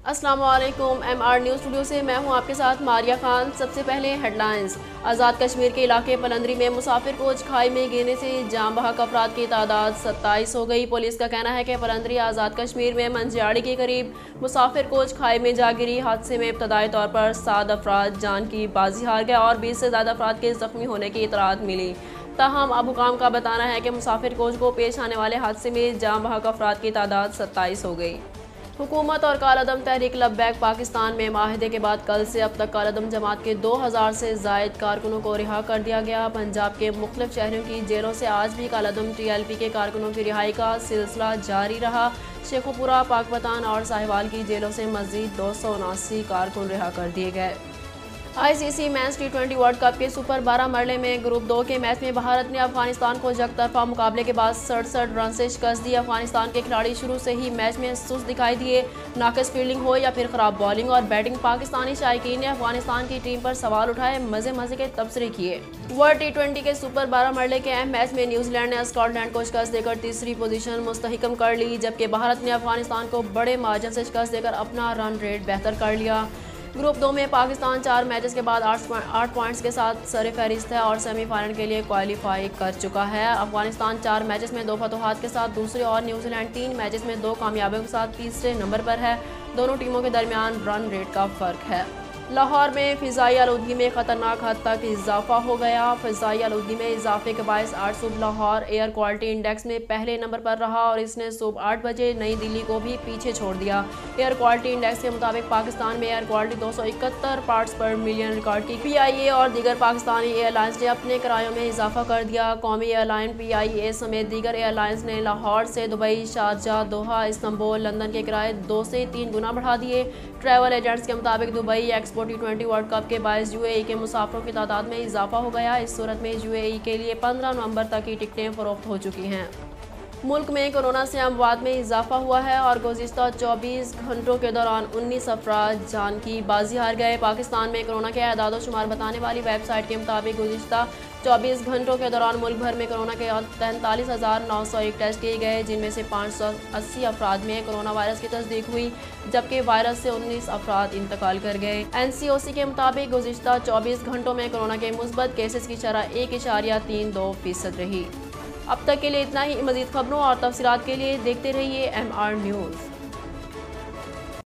السلام علیکم، M R news studio سے میں ہوں آپ کے ساتھ ماریہ خان۔ سب سے پہلے ہیڈ لائنز۔ آزاد کشمیر کے علاقے پلندری میں مسافر کوچ کھائی میں گرنے سے جاں بحق افراد کی تعداد 27 ہو گئی۔ پولیس کا کہنا ہے کہ پلندری آزاد کشمیر میں منجیاڑی کے قریب مسافر کوچ کھائی میں جا گری۔ حادثے میں ابتدائی طور پر 7 افراد جان کی بازی ہار گئے اور 20 سے زیادہ افراد کے زخمی ہونے کی اطلاعات ملی۔ تاہم اب حکام کا بتانا ہے کہ مسافر کوچ کو پیش آنے والے حادثے میں جاں بحق افراد کی تعداد 27 ہو گئی۔ حکومت اور کالعدم تحریک لبیک پاکستان میں معاہدے کے بعد کل سے اب تک کالعدم جماعت کے 2000 سے زائد کارکنوں کو رہا کر دیا گیا۔ پنجاب کے مختلف شہروں کی جیلوں سے آج بھی کالعدم ٹی ایل پی کے کارکنوں کی رہائی کا سلسلہ جاری رہا۔ شیخوپورہ، پاکپتان اور ساہیوال کی جیلوں سے مزید 279 کارکن رہا کر دیے گئے۔ آئی سی سی مینز ٹی20 ورلڈ کپ کے سپر 12 مرحلے میں گروپ 2 کے میچ میں بھارت نے افغانستان کو یک طرفہ مقابلے کے بعد 67 رن سے شکست دی۔ افغانستان کے کھلاڑی شروع سے ہی میچ میں سست دکھائی دیے۔ ناقص فیلڈنگ ہو یا پھر خراب بالنگ اور بیٹنگ، پاکستانی شائقین نے افغانستان کی ٹیم پر سوال اٹھائے، مزے کے تبصرے کیے۔ ورلڈ ٹی20 کے سپر 12 مرحلے کے اہم میچ میں نیوزی لینڈ نے اسکاٹ لینڈ کو شکست دے کر تیسری پوزیشن مستحکم کر لی، جبکہ بھارت نے افغانستان کو بڑے مارجن سے شکست دے کر اپنا رن ریٹ بہتر کر لیا۔ گروپ 2 میں پاکستان 4 میچز کے بعد 8 پوائنٹس کے ساتھ سر فہرست ہے اور سیمی فائنل کے لیے کوالیفائی کر چکا ہے۔ افغانستان 4 میچز میں 2 فتوحات کے ساتھ دوسرے اور نیوزی لینڈ 3 میچز میں 2 کامیابیوں کے ساتھ تیسرے نمبر پر ہے۔ دونوں ٹیموں کے درمیان رن ریٹ کا فرق ہے۔ لاہور میں فضائی آلودگی میں خطرناک حد تک اضافہ ہو گیا۔ فضائی آلودگی میں اضافے کے باعث آج صبح لاہور ایئر کوالٹی انڈیکس میں پہلے نمبر پر رہا اور اس نے صبح 8 بجے نئی دلی کو بھی پیچھے چھوڑ دیا۔ ایئر کوالٹی انڈیکس کے مطابق پاکستان میں ایئر کوالٹی 271 پارٹس پر ملین ریکارڈ کی۔ پی آئی اے اور دیگر پاکستانی ایئر لائنز نے اپنے کرایوں میں اضافہ کر دیا۔ قومی ایئر لائن پی آئی اے سمیت دیگر ایئر لائنز نے لاہور سے Dubai, Sharjah, Doha, Istanbul, London کے کرائے 2 سے 3 گنا بڑھا دیے۔ ٹریول ایجنٹس کے مطابق دبئی ایکسپو ٹی20 ورلڈ کپ کے باعث یو اے ای کے مسافروں کی تعداد میں اضافہ ہو گیا۔ اس صورت میں یو اے ای کے لیے 15 نومبر تک کی ٹکٹیں فروخت ہو چکی ہیں۔ ملک میں کورونا سے اموات میں اضافہ ہوا ہے اور گزشتہ 24 گھنٹوں کے دوران 19 افراد جان کی بازی ہار گئے۔ پاکستان میں کورونا کے اعداد و شمار بتانے والی ویب سائٹ کے مطابق گزشتہ 24 گھنٹوں کے دوران ملک بھر میں کورونا کے 43,901 ٹیسٹ کیے گئے، جن میں سے 580 افراد میں کورونا وائرس کی تصدیق ہوئی، جبکہ وائرس سے 19 افراد انتقال کر گئے۔ این سی او سی کے مطابق گزشتہ 24 گھنٹوں میں کورونا کے مثبت کیسز کی شرح 1.32% رہی۔ اب تک کے لیے اتنا ہی۔ مزید خبروں اور تفصیلات کے لیے دیکھتے رہیے ایم آر نیوز۔